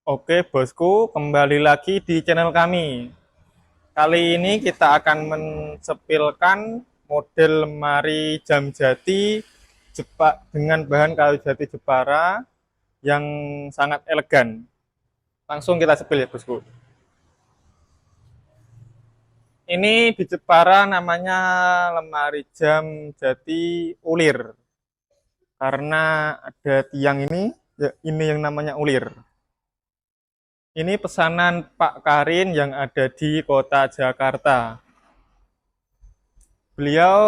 Oke bosku, kembali lagi di channel kami. Kali ini kita akan mensepilkan model lemari jam jati dengan bahan kayu jati Jepara yang sangat elegan. Langsung kita sepil ya bosku. Ini di Jepara namanya lemari jam jati ulir. Karena ada tiang ini yang namanya ulir. Ini pesanan Pak Karin yang ada di kota Jakarta. Beliau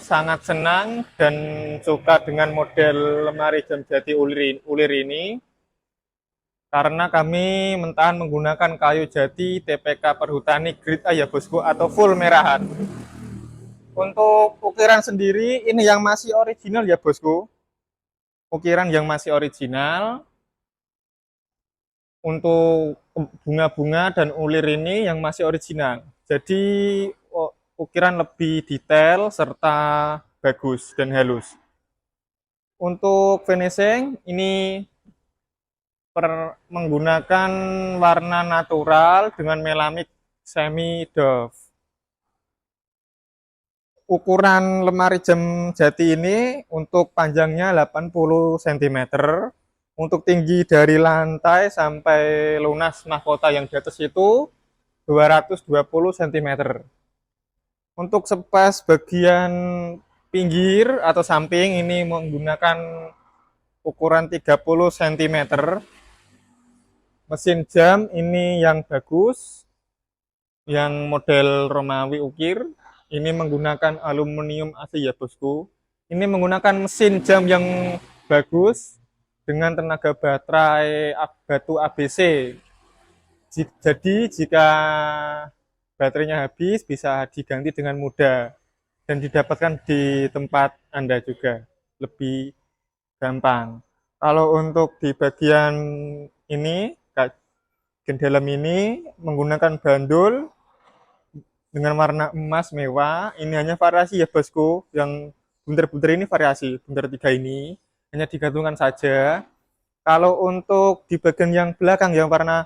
sangat senang dan suka dengan model lemari jam jati ulir ini karena kami mentahan menggunakan kayu jati TPK Perhutani Grade A ya bosku, atau full merahan. Untuk ukiran sendiri ini yang masih original ya bosku. Ukiran yang masih original. Untuk bunga-bunga dan ulir ini yang masih original. Jadi ukiran lebih detail serta bagus dan halus. Untuk finishing ini menggunakan warna natural dengan melamik semi doff. Ukuran lemari jam jati ini untuk panjangnya 80 cm, untuk tinggi dari lantai sampai lunas mahkota yang di atas itu 220 cm. Untuk sepas bagian pinggir atau samping ini menggunakan ukuran 30 cm. Mesin jam ini yang bagus, yang model Romawi ukir. Ini menggunakan aluminium asli ya bosku. Ini menggunakan mesin jam yang bagus dengan tenaga baterai batu ABC. Jadi jika baterainya habis bisa diganti dengan mudah dan didapatkan di tempat Anda juga lebih gampang. Kalau untuk di bagian ini, dalam ini menggunakan bandul dengan warna emas mewah. Ini hanya variasi ya bosku, yang bunder-bunder ini variasi, bunder 3 ini hanya digantungkan saja. Kalau untuk di bagian yang belakang yang warna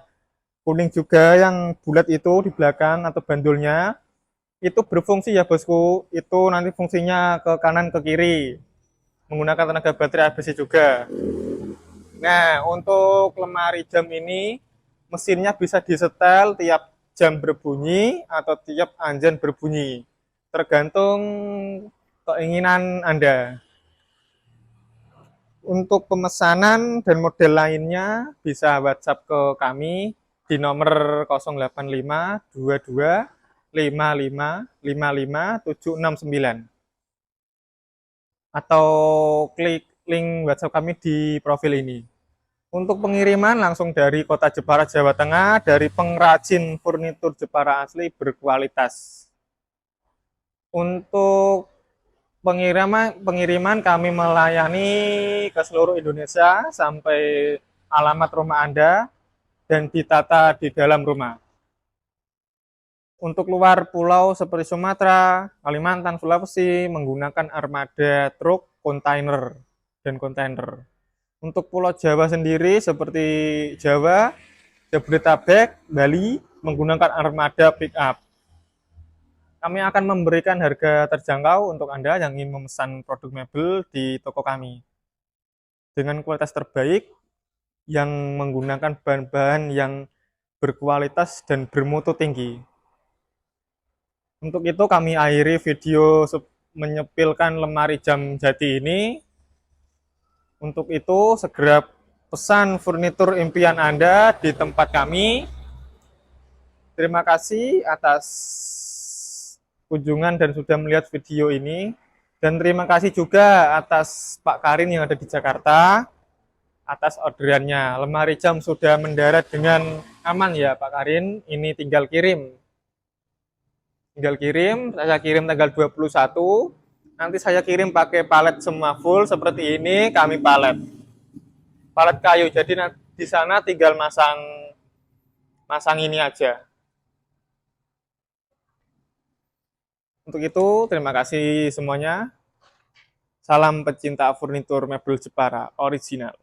kuning juga yang bulat itu di belakang atau bandulnya itu berfungsi ya bosku, itu nanti fungsinya ke kanan ke kiri menggunakan tenaga baterai ABC juga. Nah, untuk lemari jam ini mesinnya bisa disetel tiap jam berbunyi atau tiap anjan berbunyi, tergantung keinginan Anda. Untuk pemesanan dan model lainnya bisa WhatsApp ke kami di nomor 085 22 55 55 769 atau klik link WhatsApp kami di profil ini. Untuk pengiriman langsung dari Kota Jepara, Jawa Tengah, dari pengrajin furnitur Jepara asli berkualitas. Untuk pengiriman kami melayani ke seluruh Indonesia sampai alamat rumah Anda dan ditata di dalam rumah. Untuk luar pulau seperti Sumatera, Kalimantan, Sulawesi menggunakan armada truk, kontainer, dan kontainer. Untuk Pulau Jawa sendiri seperti Jawa, Jabodetabek, Bali menggunakan armada pick up. Kami akan memberikan harga terjangkau untuk Anda yang ingin memesan produk mebel di toko kami dengan kualitas terbaik yang menggunakan bahan-bahan yang berkualitas dan bermutu tinggi. Untuk itu kami akhiri video menyepilkan lemari jam jati ini. Untuk itu segera pesan furnitur impian Anda di tempat kami. Terima kasih atas kunjungan dan sudah melihat video ini. Dan terima kasih juga atas Pak Karin yang ada di Jakarta atas orderannya. Lemari jam sudah mendarat dengan aman ya Pak Karin. Ini tinggal kirim. Saya kirim tanggal 21. Nanti saya kirim pakai palet semua full seperti ini, kami palet kayu. Jadi di sana tinggal masang ini aja. Untuk itu, terima kasih semuanya. Salam pecinta furnitur mebel Jepara original.